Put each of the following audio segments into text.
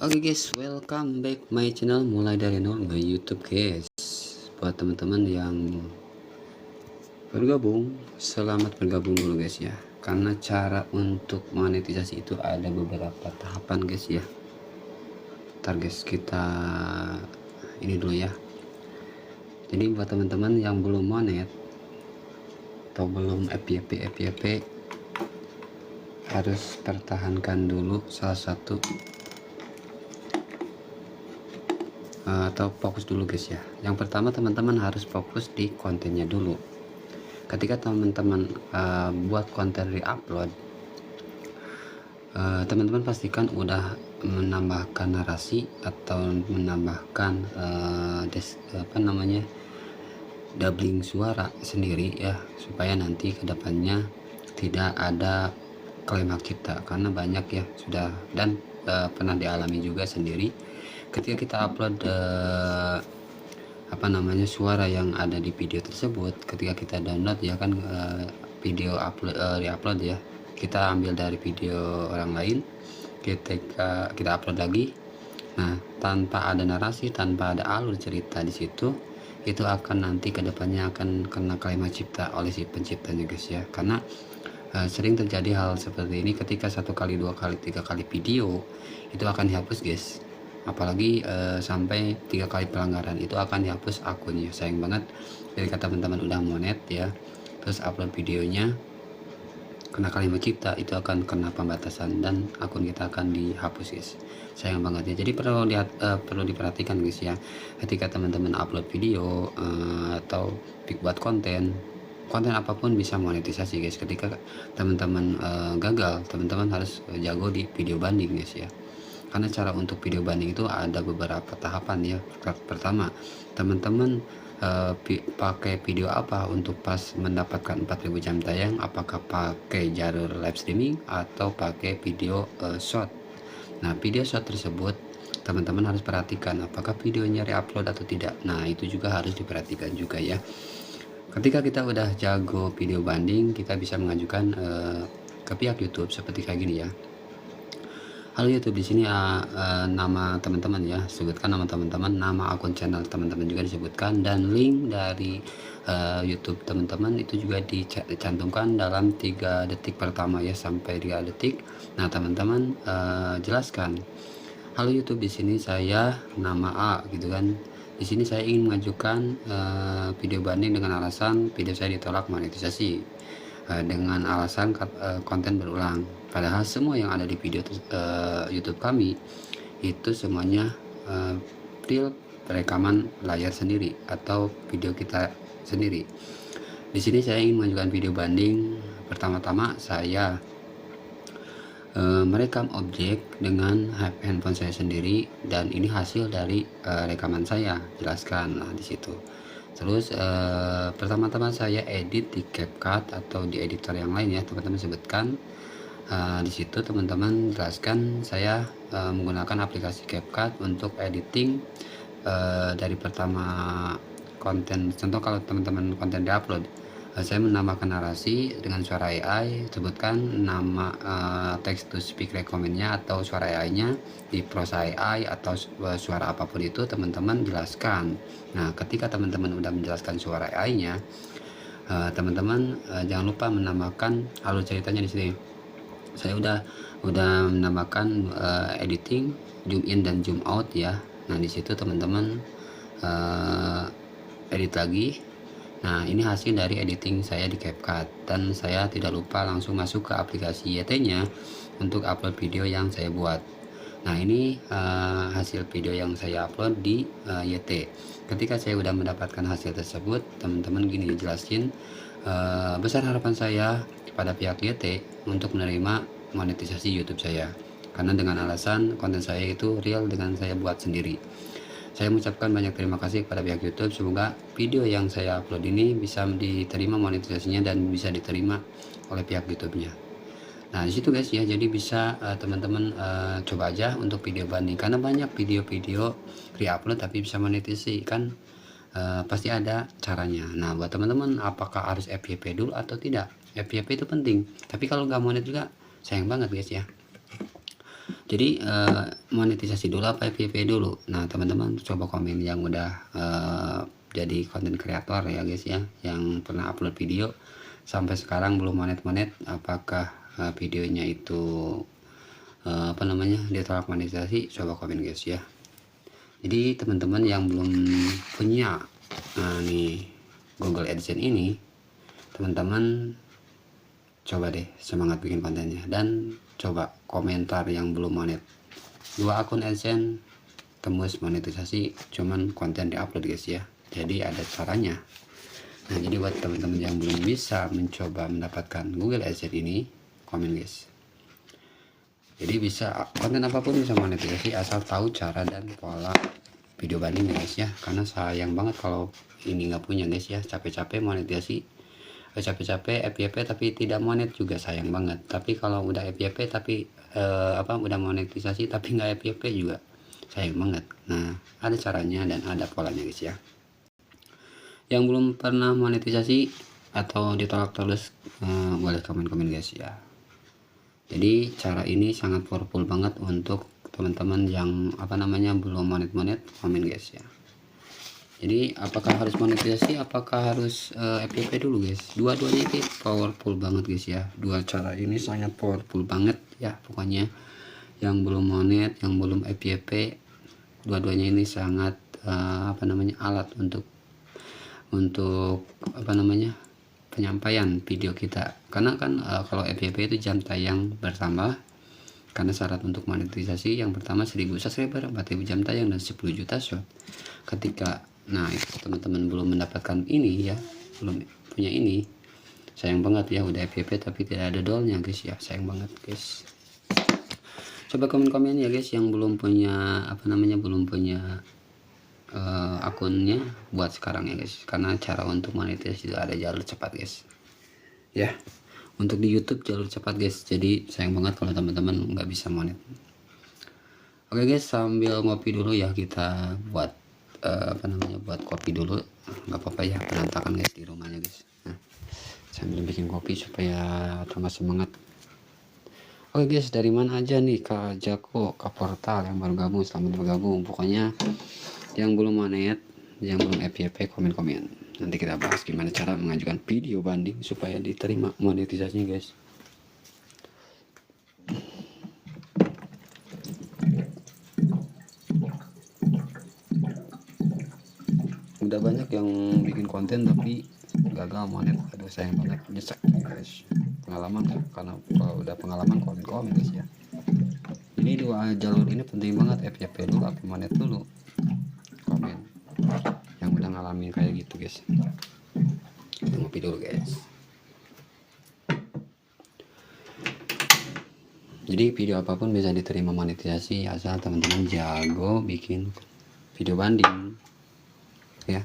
Oke guys, welcome back my channel mulai dari nol my YouTube guys. Buat teman-teman yang bergabung, selamat bergabung dulu guys ya. Karena cara untuk monetisasi itu ada beberapa tahapan guys ya. Ntar guys kita ini dulu ya. Jadi buat teman-teman yang belum monet atau belum FYP harus pertahankan dulu salah satu atau fokus dulu guys ya. Yang pertama teman-teman harus fokus di kontennya dulu. Ketika teman-teman buat konten re-upload, teman-teman pastikan udah menambahkan narasi atau menambahkan dubbing suara sendiri ya, supaya nanti kedepannya tidak ada klaim hak cipta, karena banyak ya sudah dan pernah dialami juga sendiri ketika kita upload suara yang ada di video tersebut. Ketika kita download ya kan, video re-upload ya, kita ambil dari video orang lain, kita upload lagi. Nah, tanpa ada narasi, tanpa ada alur cerita di situ, itu akan nanti kedepannya akan kena klaim hak cipta oleh si penciptanya guys ya. Karena sering terjadi hal seperti ini ketika 1 kali 2 kali 3 kali video itu akan dihapus guys. Apalagi sampai 3 kali pelanggaran itu akan dihapus akunnya. Sayang banget ketika teman-teman udah monet ya, terus upload videonya kena kalimat cipta, itu akan kena pembatasan dan akun kita akan dihapus guys. Sayang banget ya. Jadi perlu diperhatikan guys ya, ketika teman-teman upload video atau buat konten apapun bisa monetisasi guys. Ketika teman-teman gagal, teman-teman harus jago di video banding guys ya. Karena cara untuk video banding itu ada beberapa tahapan ya. Pertama, teman-teman pakai video apa untuk pas mendapatkan 4000 jam tayang, apakah pakai jalur live streaming atau pakai video short. Nah, video short tersebut teman-teman harus perhatikan apakah videonya re-upload atau tidak. Nah, itu juga harus diperhatikan juga ya. Ketika kita udah jago video banding, kita bisa mengajukan ke pihak YouTube seperti kayak gini ya. Halo YouTube, di sini nama teman-teman ya, sebutkan nama teman-teman, nama akun channel teman-teman juga disebutkan, dan link dari YouTube teman-teman itu juga dicantumkan dalam 3 detik pertama ya, sampai 3 detik. Nah, teman-teman jelaskan, halo YouTube, di sini saya nama A gitu kan. Di sini saya ingin mengajukan video banding dengan alasan video saya ditolak monetisasi dengan alasan konten berulang. Padahal semua yang ada di video YouTube kami itu semuanya real rekaman layar sendiri atau video kita sendiri. Di sini saya ingin mengajukan video banding. Pertama-tama saya merekam objek dengan handphone saya sendiri, dan ini hasil dari rekaman saya, jelaskan lah di situ. Terus pertama-tama saya edit di CapCut atau di editor yang lain ya, teman-teman sebutkan. Di situ teman-teman jelaskan saya menggunakan aplikasi CapCut untuk editing dari pertama konten. Contoh kalau teman-teman konten diupload, saya menambahkan narasi dengan suara AI, sebutkan nama text to speak recommendnya atau suara AI-nya di Prosa AI atau suara apapun itu teman-teman jelaskan. Nah, ketika teman-teman udah menjelaskan suara AI-nya, teman-teman jangan lupa menambahkan alur ceritanya di sini. Saya udah menambahkan editing, zoom in dan zoom out ya. Nah, di situ teman-teman edit lagi. Nah, ini hasil dari editing saya di CapCut, dan saya tidak lupa langsung masuk ke aplikasi YT-nya untuk upload video yang saya buat. Nah, ini hasil video yang saya upload di YT. Ketika saya udah mendapatkan hasil tersebut, teman-teman gini jelasin, besar harapan saya pada pihak YT untuk menerima monetisasi YouTube saya, karena dengan alasan konten saya itu real dengan saya buat sendiri. Saya mengucapkan banyak terima kasih kepada pihak YouTube. Semoga video yang saya upload ini bisa diterima monetisasinya dan bisa diterima oleh pihak YouTube-nya. Nah, di situ guys ya, jadi bisa teman-teman coba aja untuk video banding, karena banyak video-video re-upload tapi bisa monetisasi kan. Pasti ada caranya. Nah, buat teman-teman, apakah harus FYP dulu atau tidak? FYP itu penting, tapi kalau nggak monet juga sayang banget guys ya. Jadi monetisasi dulu apa FYP dulu? Nah teman-teman coba komen yang udah jadi konten kreator ya guys ya, yang pernah upload video sampai sekarang belum monet, apakah videonya itu apa namanya ditolak monetisasi? Coba komen guys ya. Jadi teman-teman yang belum punya nih Google AdSense ini, teman-teman coba deh semangat bikin kontennya dan coba komentar yang belum monet. 2 akun AdSense tembus monetisasi, cuman konten diupload guys ya. Jadi ada caranya. Nah jadi buat teman-teman yang belum bisa mencoba mendapatkan Google AdSense ini, komen guys. Jadi bisa konten apapun bisa monetisasi asal tahu cara dan pola video banding guys ya. Karena sayang banget kalau ini nggak punya guys ya, capek-capek monetisasi, capek-capek FYP tapi tidak monet juga sayang banget. Tapi kalau udah FYP tapi udah monetisasi tapi nggak FYP juga sayang banget. Nah ada caranya dan ada polanya guys ya. Yang belum pernah monetisasi atau ditolak terus boleh komen-komen guys ya. Jadi cara ini sangat powerful banget untuk teman-teman yang belum monet, komen guys ya. Jadi apakah harus monetisasi, apakah harus FYP dulu guys? Dua-duanya itu powerful banget guys ya. Dua cara ini sangat powerful banget ya. Pokoknya yang belum monet, yang belum FYP, dua-duanya ini sangat alat untuk penyampaian video kita. Karena kan kalau FYP itu jam tayang bertambah, karena syarat untuk monetisasi yang pertama 1000 subscriber, 4000 jam tayang, dan 10 juta shot. Ketika teman-teman belum mendapatkan ini ya, belum punya ini, sayang banget ya, udah FYP tapi tidak ada dolnya guys ya, sayang banget guys. Coba komen-komen ya guys yang belum punya akunnya buat sekarang ya guys, karena cara untuk monetisasi itu ada jalur cepat guys ya. Untuk di YouTube jalur cepat guys, jadi sayang banget kalau teman-teman nggak bisa monet. Oke guys, sambil ngopi dulu ya, kita buat buat kopi dulu, nggak apa-apa ya, berantakan guys di rumahnya guys. Nah, sambil bikin kopi supaya tambah semangat. Oke guys, dari mana aja nih Kak Jako, Kak Portal yang baru gabung, selamat bergabung. Pokoknya yang belum monet, yang belum FYP, komen-komen. Nanti kita bahas gimana cara mengajukan video banding supaya diterima monetisasinya guys. Udah banyak yang bikin konten tapi gagal monet, aduh sayang banget, nyesek guys. Pengalaman kan, karena kalau udah pengalaman komen guys ya. Ini dua jalur ini penting banget, FYP dulu apa monet dulu, komen yang udah ngalamin kayak gitu guys. Kita ngopi dulu guys. Jadi video apapun bisa diterima monetisasi asal teman-teman jago bikin video banding ya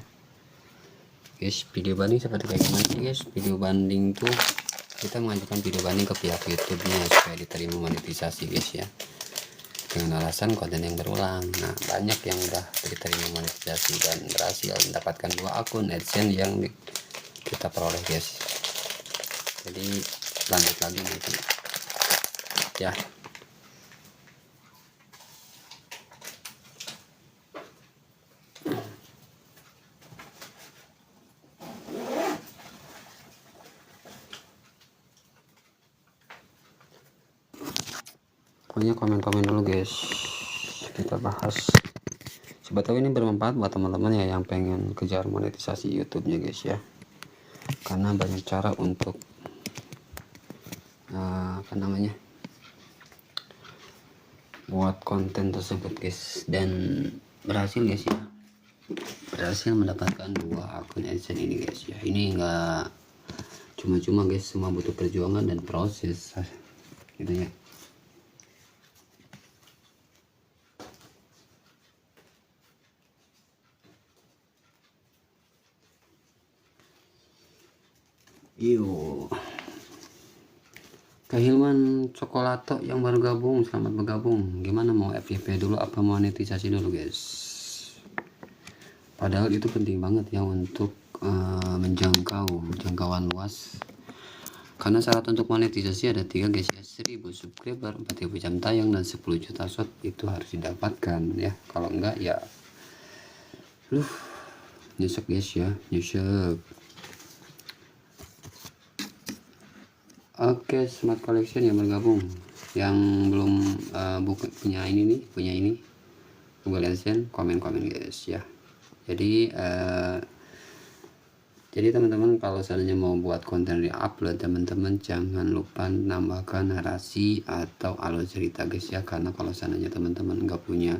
guys. Video banding seperti kayak gimana sih guys? Video banding tuh kita mengajukan video banding ke pihak YouTube-nya supaya diterima monetisasi guys ya, dengan alasan konten yang berulang. Nah banyak yang udah diterima monetisasi dan berhasil mendapatkan 2 akun AdSense yang kita peroleh guys. Jadi lanjut lagi nanti ya. Pokoknya komen-komen dulu guys, kita bahas. Siapa tahu ini bermanfaat buat teman-teman ya yang pengen kejar monetisasi YouTube-nya guys ya, karena banyak cara untuk buat konten tersebut guys, dan berhasil guys ya, berhasil mendapatkan 2 akun AdSense ini guys ya. Ini enggak cuma-cuma guys, semua butuh perjuangan dan proses gitu ya. Kak Hilman Cokolato yang baru gabung, selamat bergabung. Gimana, mau FYP dulu apa monetisasi dulu guys? Padahal itu penting banget ya untuk menjangkauan luas Karena syarat untuk monetisasi ada 3 guys ya, 1000 subscriber, 4000 jam tayang, dan 10 juta shot itu harus didapatkan ya. Kalau enggak ya nyesek guys ya, nyesek. Oke, Smart Collection yang bergabung, yang belum punya ini Google AdSense, komen guys ya. Jadi teman-teman kalau seandainya mau buat konten di upload, teman-teman jangan lupa nambahkan narasi atau alur cerita guys ya. Karena kalau seandainya teman-teman nggak punya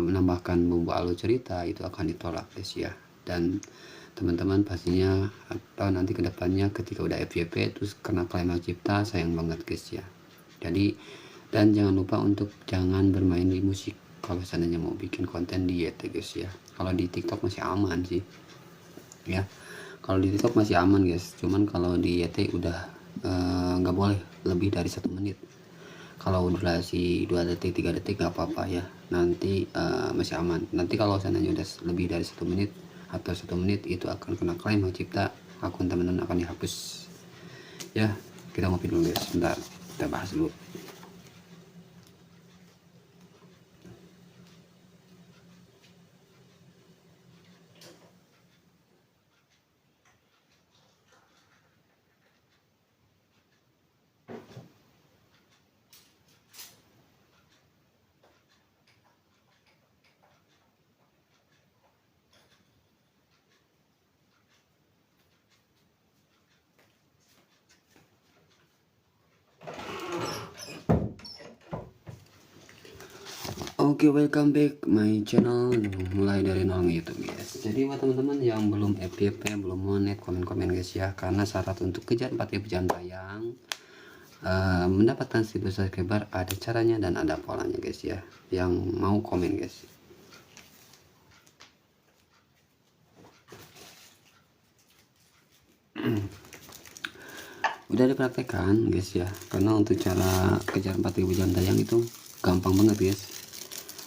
menambahkan bumbu alur cerita, itu akan ditolak guys ya. Dan teman-teman pastinya atau nanti kedepannya ketika udah FYP terus kena klaim hak cipta, sayang banget guys ya. Jadi dan jangan lupa untuk jangan bermain di musik kalau seandainya mau bikin konten di YT guys ya. Kalau di TikTok masih aman sih ya, kalau di TikTok masih aman guys, cuman kalau di YT udah nggak boleh lebih dari 1 menit. Kalau durasi 2 detik 3 detik nggak apa-apa ya, nanti masih aman. Nanti kalau seandainya udah lebih dari 1 menit atau 1 menit itu akan kena klaim hak cipta, akun teman-teman akan dihapus ya. Kita ngopi dulu guys, bentar kita bahas dulu. Oke, welcome back my channel, mulai dari nol YouTube guys. Jadi buat teman-teman yang belum FYP, belum monet, komen guys ya. Karena syarat untuk kejar 4000 jam tayang, mendapatkan 1000 subscriber ada caranya dan ada polanya guys ya. Yang mau komen guys. Udah dipraktekkan guys ya. Karena untuk cara kejar 4000 jam tayang itu gampang banget guys.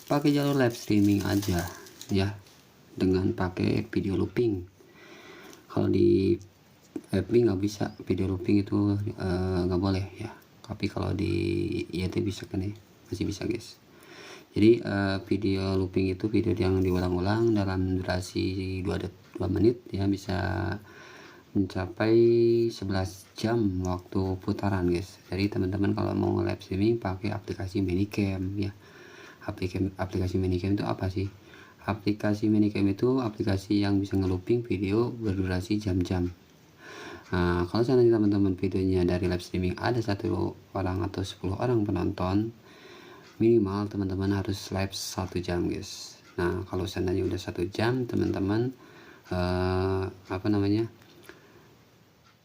Pakai jalur live streaming aja ya, dengan pakai video looping. Kalau di FB nggak bisa video looping itu, nggak boleh ya. Tapi kalau di YT bisa kan ya, masih bisa guys. Jadi video looping itu video yang diulang-ulang dalam durasi 2 menit ya, bisa mencapai 11 jam waktu putaran guys. Jadi teman-teman kalau mau live streaming pakai aplikasi Minicam ya. Aplikasi Minicam itu apa sih? Aplikasi Minicam itu aplikasi yang bisa ngelooping video berdurasi jam-jam. Nah, kalau seandainya teman-teman videonya dari live streaming ada 1 orang atau 10 orang penonton, minimal teman-teman harus live 1 jam guys. Nah, kalau seandainya udah 1 jam, teman-teman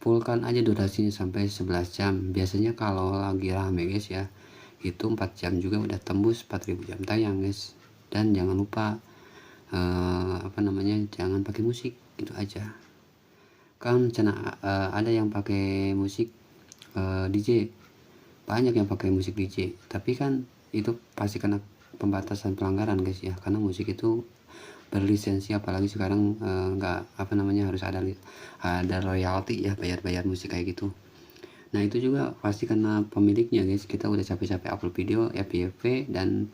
fullkan aja durasinya sampai 11 jam. Biasanya kalau lagi rame guys ya, itu 4 jam juga udah tembus 4000 jam tayang guys. Dan jangan lupa jangan pakai musik, itu aja kan. Ada yang pakai musik DJ, banyak yang pakai musik DJ, tapi kan itu pasti kena pembatasan pelanggaran guys ya. Karena musik itu berlisensi, apalagi sekarang harus ada royalti ya, bayar musik kayak gitu. Nah itu juga pasti karena pemiliknya guys. Kita udah capek-capek upload video FYP dan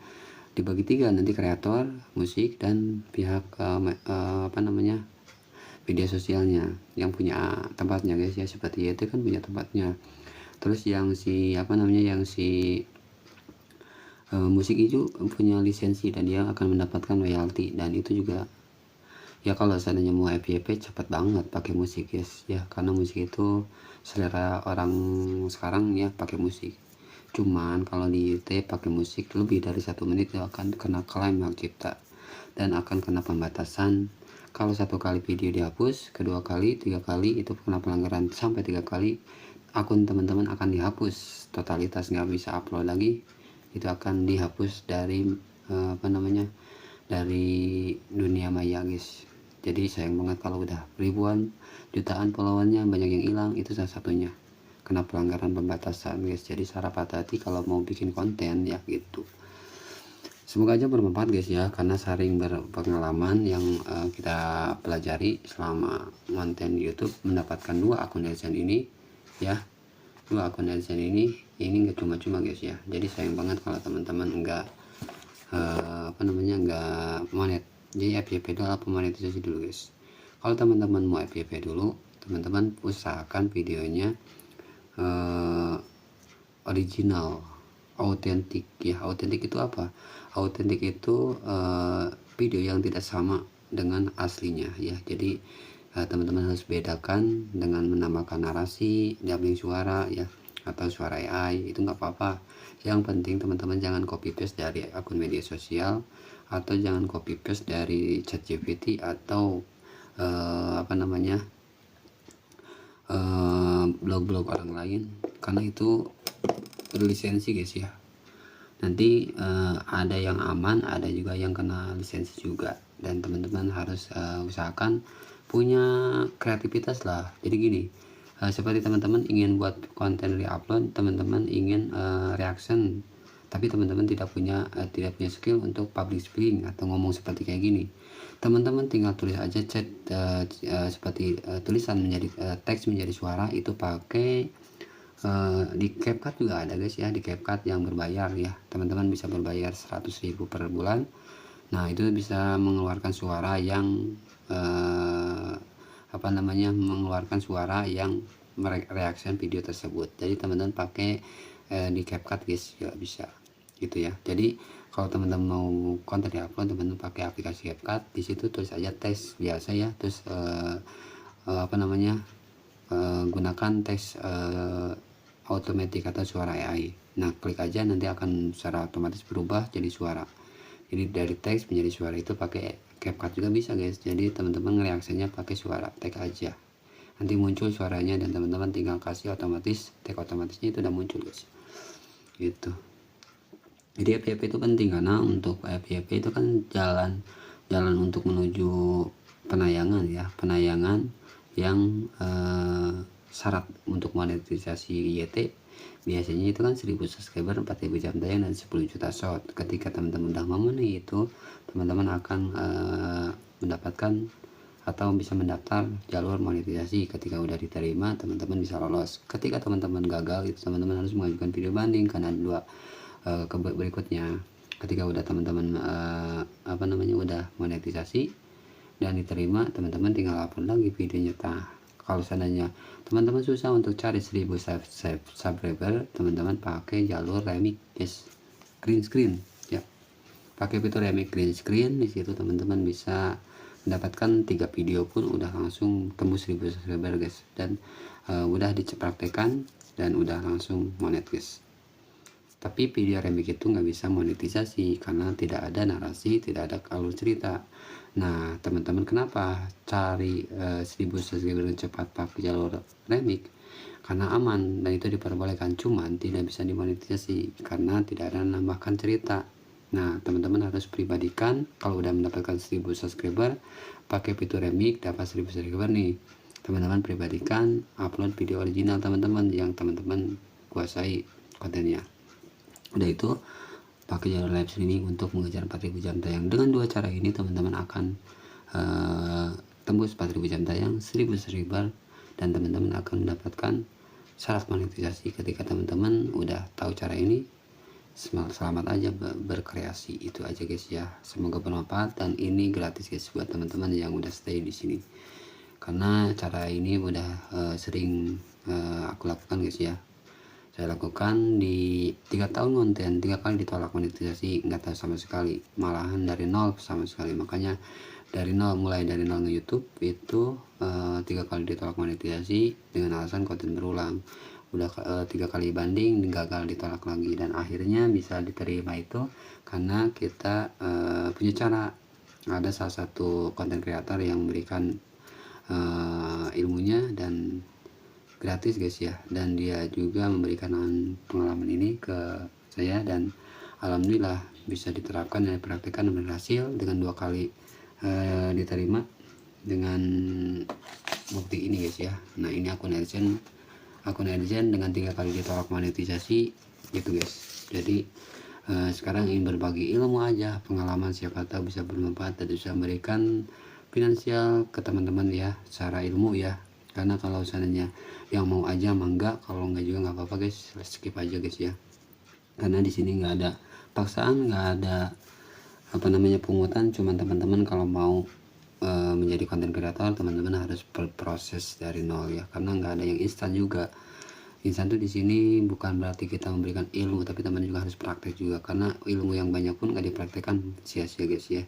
dibagi 3, nanti kreator musik dan pihak media sosialnya yang punya tempatnya guys ya. Seperti itu kan punya tempatnya. Terus yang musik itu punya lisensi dan dia akan mendapatkan royalti. Dan itu juga ya, kalau seandainya mau FYP cepat banget pakai musik guys ya. Karena musik itu selera orang sekarang ya, pakai musik. Cuman kalau di YouTube pakai musik lebih dari 1 menit itu akan kena klaim hak cipta dan akan kena pembatasan. Kalau 1 kali video dihapus, kedua kali, 3 kali itu kena pelanggaran, sampai 3 kali akun teman-teman akan dihapus totalitas, nggak bisa upload lagi. Itu akan dihapus dari dari dunia maya guys. Jadi sayang banget kalau udah ribuan jutaan followernya banyak yang hilang. Itu salah satunya kena pelanggaran pembatasan guys. Jadi sarap hati-hati kalau mau bikin konten ya gitu. Semoga aja bermanfaat guys ya, karena sharing berpengalaman yang kita pelajari selama konten YouTube, mendapatkan 2 akun AdSense ini ya. 2 akun AdSense ini nggak cuma-cuma guys ya. Jadi sayang banget kalau teman-teman nggak nggak monet. Jadi FYP dulu apa monetisasi dulu guys. Kalau teman-teman mau FYP dulu, teman-teman usahakan videonya original, autentik ya. Autentik itu apa? Autentik itu video yang tidak sama dengan aslinya ya. Jadi teman-teman harus bedakan dengan menambahkan narasi, dubbing suara ya, atau suara AI itu nggak apa-apa. Yang penting teman-teman jangan copy paste dari akun media sosial, atau jangan copy paste dari ChatGPT atau blog-blog orang lain, karena itu berlisensi guys ya. Nanti ada yang aman, ada juga yang kena lisensi juga, dan teman-teman harus usahakan punya kreativitas lah. Jadi gini, seperti teman-teman ingin buat konten re-upload, teman-teman ingin reaction, tapi teman-teman tidak punya skill untuk public speaking atau ngomong seperti kayak gini. Teman-teman tinggal tulis aja chat seperti tulisan menjadi teks menjadi suara, itu pakai di CapCut juga ada guys ya. Di CapCut yang berbayar ya, teman-teman bisa berbayar 100.000 per bulan. Nah itu bisa mengeluarkan suara yang mengeluarkan suara yang reaction video tersebut. Jadi teman-teman pakai di CapCut guys ya, bisa gitu ya. Jadi kalau teman-teman mau konten di-upload, teman-teman pakai aplikasi CapCut, di situ tulis aja teks biasa ya, terus gunakan teks automatic atau suara AI. Nah klik aja, nanti akan secara otomatis berubah jadi suara. Jadi dari teks menjadi suara itu pakai CapCut juga bisa guys. Jadi teman-teman reaksinya pakai suara teks aja, nanti muncul suaranya, dan teman-teman tinggal kasih otomatis, teks otomatisnya itu udah muncul guys gitu. Jadi FYP itu penting, karena untuk FYP itu kan jalan untuk menuju penayangan ya, penayangan yang syarat untuk monetisasi YT biasanya itu kan 1000 subscriber, 4000 jam tayang, dan 10 juta shot. Ketika teman-teman udah memenuhi itu, teman-teman akan mendapatkan atau bisa mendaftar jalur monetisasi. Ketika udah diterima, teman-teman bisa lolos. Ketika teman-teman gagal, itu teman-teman harus mengajukan video banding, karena dua berikutnya. Ketika udah teman-teman udah monetisasi dan diterima, teman-teman tinggal upload lagi videonya. Kalau seandainya teman-teman susah untuk cari 1000 subscriber, teman-teman pakai jalur remix guys, green screen ya. Pakai fitur remix green screen, di situ teman-teman bisa mendapatkan 3 video pun udah langsung tembus 1000 subscriber guys, dan udah dipraktekan dan udah langsung monet guys. Tapi video remix itu nggak bisa monetisasi karena tidak ada narasi, tidak ada alur cerita. Nah teman-teman kenapa cari 1000 subscriber cepat pakai jalur remix? Karena aman dan itu diperbolehkan, cuman tidak bisa dimonetisasi karena tidak ada menambahkan cerita. Nah teman-teman harus pribadikan. Kalau udah mendapatkan 1000 subscriber pakai fitur remix, dapat 1000 subscriber nih, teman-teman pribadikan, upload video original teman-teman yang teman-teman kuasai kontennya. Udah itu pakai jalur live streaming untuk mengejar 4000 jam tayang. Dengan 2 cara ini teman-teman akan tembus 4000 jam tayang, 1000 subscriber, dan teman-teman akan mendapatkan syarat monetisasi. Ketika teman-teman udah tahu cara ini, selamat aja berkreasi. Itu aja guys ya, semoga bermanfaat, dan ini gratis guys buat teman-teman yang udah stay di sini, karena cara ini udah sering aku lakukan guys ya. Saya lakukan di 3 tahun konten, 3 kali ditolak monetisasi, nggak tahu sama sekali, malahan dari nol sama sekali. Makanya mulai dari nol nge YouTube itu 3 kali ditolak monetisasi dengan alasan konten berulang. Udah 3 kali banding, gagal, ditolak lagi, dan akhirnya bisa diterima itu karena kita punya cara. Ada salah satu konten kreator yang memberikan ilmunya dan gratis guys ya, dan dia juga memberikan pengalaman ini ke saya, dan alhamdulillah bisa diterapkan dan dipraktikkan dan berhasil dengan 2 kali diterima dengan bukti ini guys ya. Nah ini akun AdSense dengan 3 kali ditolak monetisasi gitu guys. Jadi sekarang ingin berbagi ilmu aja, pengalaman, siapa tahu bisa bermanfaat dan bisa memberikan finansial ke teman-teman ya, secara ilmu ya. Karena kalau seandainya yang mau aja mah enggak, kalau enggak juga nggak apa-apa guys, skip aja guys ya. Karena di sini nggak ada paksaan, nggak ada apa namanya pungutan, cuman teman-teman kalau mau menjadi konten kreator, teman-teman harus berproses dari nol ya, karena nggak ada yang instan juga. Instan tuh di sini bukan berarti kita memberikan ilmu, tapi teman juga harus praktek juga, karena ilmu yang banyak pun nggak dipraktekkan sia-sia guys ya.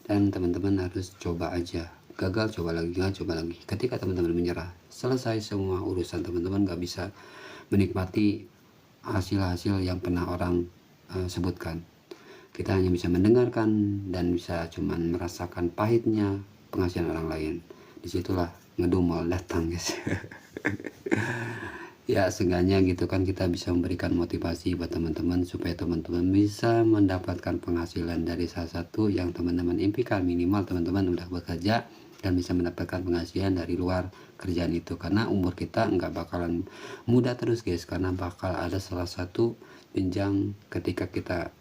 Dan teman-teman harus coba aja, gagal coba lagi, gagal coba lagi. Ketika teman-teman menyerah, selesai semua urusan, teman-teman nggak bisa menikmati hasil-hasil yang pernah orang sebutkan. Kita hanya bisa mendengarkan dan bisa cuman merasakan pahitnya penghasilan orang lain. Disitulah ngedumel datang guys. Ya seenggaknya gitu kan, kita bisa memberikan motivasi buat teman-teman supaya teman-teman bisa mendapatkan penghasilan dari salah satu yang teman-teman impikan. Minimal teman-teman udah bekerja dan bisa mendapatkan penghasilan dari luar kerjaan itu, karena umur kita nggak bakalan muda terus guys, karena bakal ada salah satu jenjang ketika kita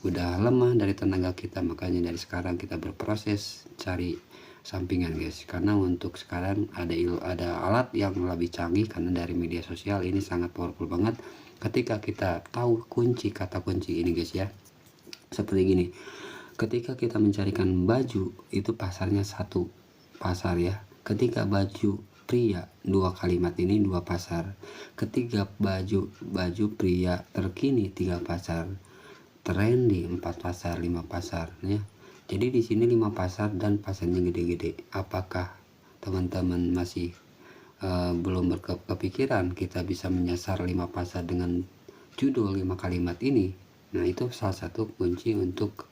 udah lemah dari tenaga kita. Makanya dari sekarang kita berproses cari sampingan guys, karena untuk sekarang ada alat yang lebih canggih, karena dari media sosial ini sangat powerful banget ketika kita tahu kata kunci ini guys ya. Seperti gini, ketika kita mencarikan baju itu pasarnya satu pasar ya, ketika baju pria, dua kalimat ini dua pasar, ketika baju pria terkini tiga pasar, trendy 4 pasar, 5 pasar ya. Jadi di sini 5 pasar dan pasarnya gede-gede. Apakah teman-teman masih belum berkepikiran kita bisa menyasar 5 pasar dengan judul 5 kalimat ini? Nah, itu salah satu kunci untuk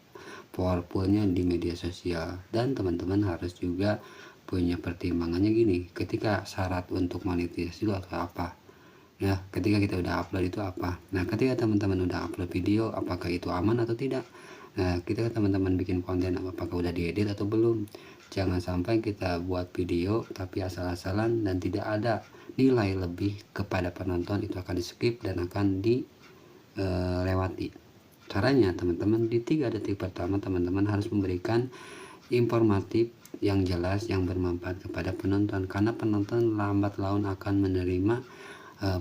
powerfulnya di media sosial. Dan teman-teman harus juga punya pertimbangannya gini, ketika syarat untuk monetisasi itu apa ya, ketika kita udah upload itu apa. Nah, ketika teman-teman udah upload video, apakah itu aman atau tidak. Nah, ketika teman-teman bikin konten, apakah udah diedit atau belum. Jangan sampai kita buat video tapi asal-asalan dan tidak ada nilai lebih kepada penonton, itu akan di skip dan akan dilewati. Caranya teman-teman, di 3 detik pertama teman-teman harus memberikan informatif yang jelas, yang bermanfaat kepada penonton, karena penonton lambat laun akan menerima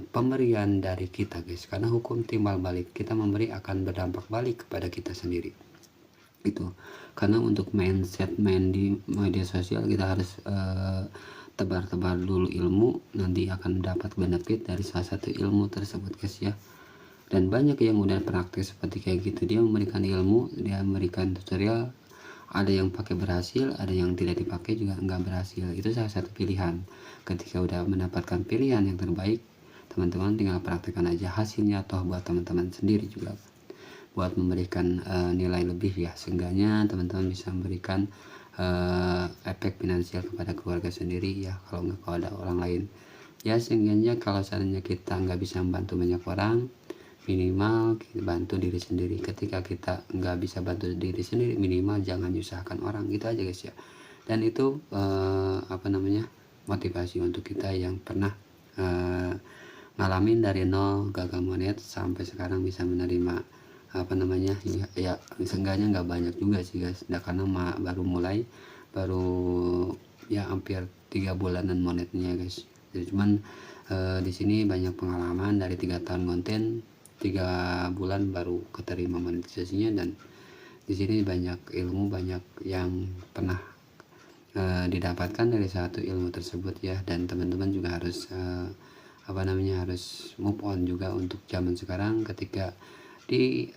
pemberian dari kita guys, karena hukum timbal balik, kita memberi akan berdampak balik kepada kita sendiri itu. Karena untuk mindset main di media sosial kita harus tebar-tebar dulu ilmu, nanti akan dapat benefit dari salah satu ilmu tersebut guys ya. Dan banyak yang udah praktis seperti kayak gitu, dia memberikan ilmu, dia memberikan tutorial, ada yang pakai berhasil, ada yang tidak dipakai juga nggak berhasil. Itu salah satu pilihan. Ketika udah mendapatkan pilihan yang terbaik, teman-teman tinggal praktekkan aja hasilnya, toh buat teman-teman sendiri juga buat memberikan nilai lebih ya. Seenggaknya teman-teman bisa memberikan efek finansial kepada keluarga sendiri ya, kalau nggak ada orang lain ya. Seenggaknya kalau seandainya kita nggak bisa membantu banyak orang, minimal kita bantu diri sendiri. Ketika kita nggak bisa bantu diri sendiri, minimal jangan nyusahkan orang, gitu aja guys ya. Dan itu motivasi untuk kita yang pernah ngalamin dari nol gagal monet sampai sekarang bisa menerima ya seenggaknya nggak banyak juga sih guys. Nah, karena baru mulai, baru ya hampir 3 bulanan monetnya guys. Jadi cuman di sini banyak pengalaman dari 3 tahun konten, 3 bulan baru keterima monetisasinya. Dan di sini banyak ilmu, banyak yang pernah didapatkan dari satu ilmu tersebut ya. Dan teman-teman juga harus harus move on juga untuk zaman sekarang, ketika di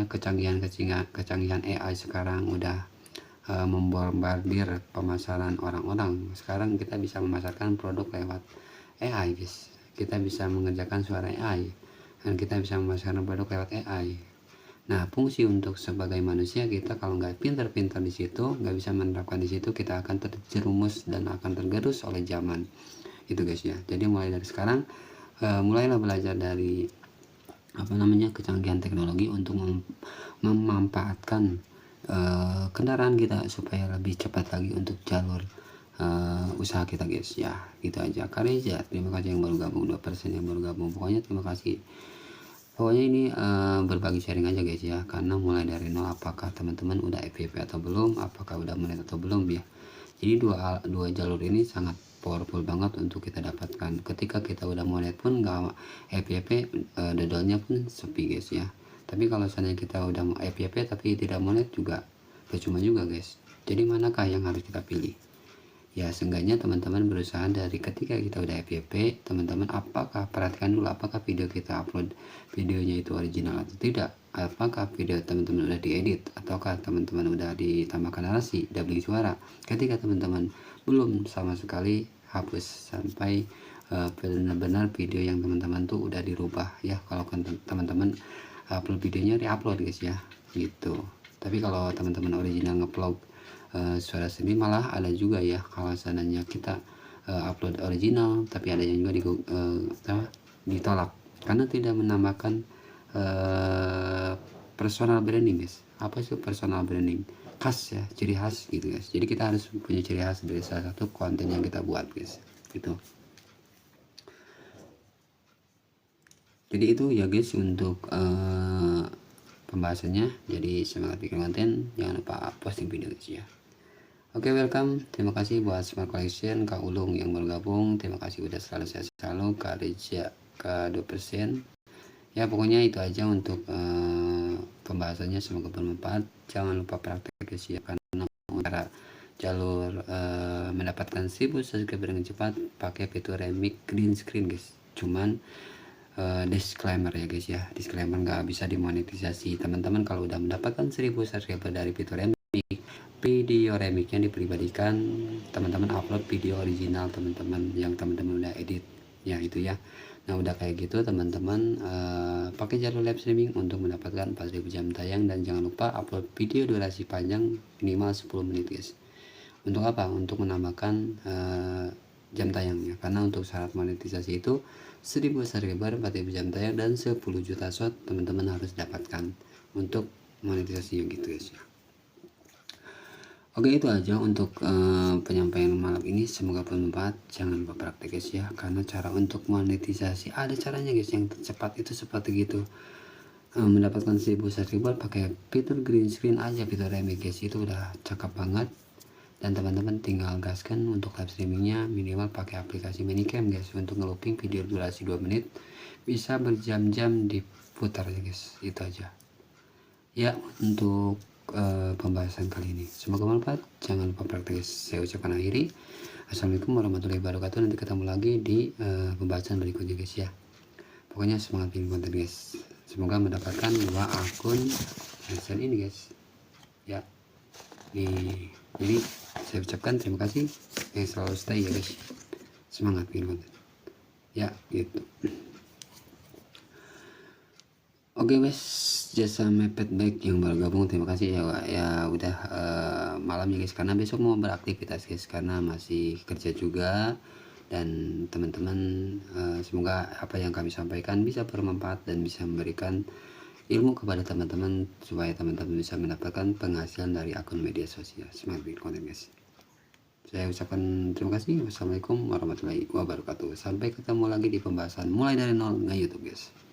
kecanggihan AI sekarang udah membombardir pemasaran orang-orang. Sekarang kita bisa memasarkan produk lewat AI guys, kita bisa mengerjakan suara AI, dan kita bisa memasarkan produk lewat AI. Nah, fungsi untuk sebagai manusia kita kalau nggak pintar-pintar di situ, nggak bisa menerapkan di situ, kita akan terjerumus dan akan tergerus oleh zaman itu guys ya. Jadi mulai dari sekarang mulailah belajar dari kecanggihan teknologi untuk memanfaatkan kendaraan kita supaya lebih cepat lagi untuk jalur usaha kita guys ya. Gitu aja kali ya. Terima kasih yang baru gabung, 2% yang baru gabung, pokoknya terima kasih. Pokoknya ini berbagi sharing aja guys ya, karena mulai dari nol. Apakah teman-teman udah FYP atau belum, apakah udah menit atau belum ya. Jadi dua jalur ini sangat powerful banget untuk kita dapatkan. Ketika kita udah mau lihat pun nggak FYP, dodolnya pun sepi guys ya. Tapi kalau seandainya kita udah mau FYP tapi tidak mau lihat juga percuma juga guys. Jadi manakah yang harus kita pilih? Ya seenggaknya teman-teman berusaha dari ketika kita udah FYP, teman-teman apakah perhatikan dulu apakah video kita upload videonya itu original atau tidak, apakah video teman-teman udah diedit ataukah teman-teman udah ditambahkan narasi, dubbing suara. Ketika teman-teman belum sama sekali, hapus sampai benar-benar video yang teman-teman tuh udah dirubah ya. Kalau teman-teman upload videonya di-upload guys ya gitu. Tapi kalau teman-teman original ngevlog suara sendiri, malah ada juga ya kalau seandainya kita upload original tapi ada yang juga ditolak karena tidak menambahkan personal branding guys. Apa sih personal branding? Khas ya, ciri khas gitu guys. Jadi kita harus punya ciri khas dari salah satu konten yang kita buat guys gitu. Jadi itu ya guys untuk pembahasannya. Jadi semangat bikin konten, jangan lupa posting video guys ya. Oke, welcome. Terima kasih buat Smart Collection, Kak Ulung yang bergabung. Terima kasih udah selalu saya selalu, Kak Reja, Kak 2%. Ya, pokoknya itu aja untuk pembahasannya. Semoga bermanfaat. Jangan lupa praktek guys ya, karena cara jalur mendapatkan 1000 subscriber dengan cepat pakai fitur remix green screen guys. Cuman disclaimer ya guys ya. Disclaimer nggak bisa dimonetisasi. Teman-teman kalau udah mendapatkan 1000 subscriber dari fitur remix, video remixnya dipribadikan, teman-teman upload video original teman-teman yang teman-teman udah edit ya itu ya. Nah udah kayak gitu teman-teman pakai jalur live streaming untuk mendapatkan 4000 jam tayang, dan jangan lupa upload video durasi panjang minimal 10 menit guys. Untuk apa? Untuk menambahkan jam tayangnya, karena untuk syarat monetisasi itu 1000 subscriber, 4000 jam tayang, dan 10 juta shot teman-teman harus dapatkan untuk monetisasinya gitu guys ya. Oke, itu aja untuk penyampaian malam ini. Semoga bermanfaat. Jangan lupa praktek guys ya, karena cara untuk monetisasi ada caranya guys. Yang tercepat itu seperti gitu, mendapatkan 1000 subscriber pakai fitur green screen aja, fitur remix guys, itu udah cakep banget. Dan teman-teman tinggal gaskan untuk live streamingnya minimal pakai aplikasi Minicam guys, untuk ngelooping video durasi 2 menit bisa berjam-jam diputar ya guys. Itu aja ya untuk pembahasan kali ini. Semoga bermanfaat. Jangan lupa praktis. Saya ucapkan akhiri. Assalamualaikum warahmatullahi wabarakatuh. Nanti ketemu lagi di pembahasan berikutnya guys ya. Pokoknya semangat bikin konten guys. Semoga mendapatkan 2 akun Hansen ini guys ya. Jadi saya ucapkan terima kasih yang selalu stay ya guys. Semangat bikin konten ya gitu. Oke guys, jasa mepet baik yang bergabung, terima kasih ya udah malam ya guys, karena besok mau beraktivitas guys, karena masih kerja juga. Dan teman-teman semoga apa yang kami sampaikan bisa bermanfaat dan bisa memberikan ilmu kepada teman-teman, supaya teman-teman bisa mendapatkan penghasilan dari akun media sosial. Semangat bikin konten guys. Saya ucapkan terima kasih. Wassalamualaikum warahmatullahi wabarakatuh. Sampai ketemu lagi di pembahasan mulai dari nol nge YouTube guys.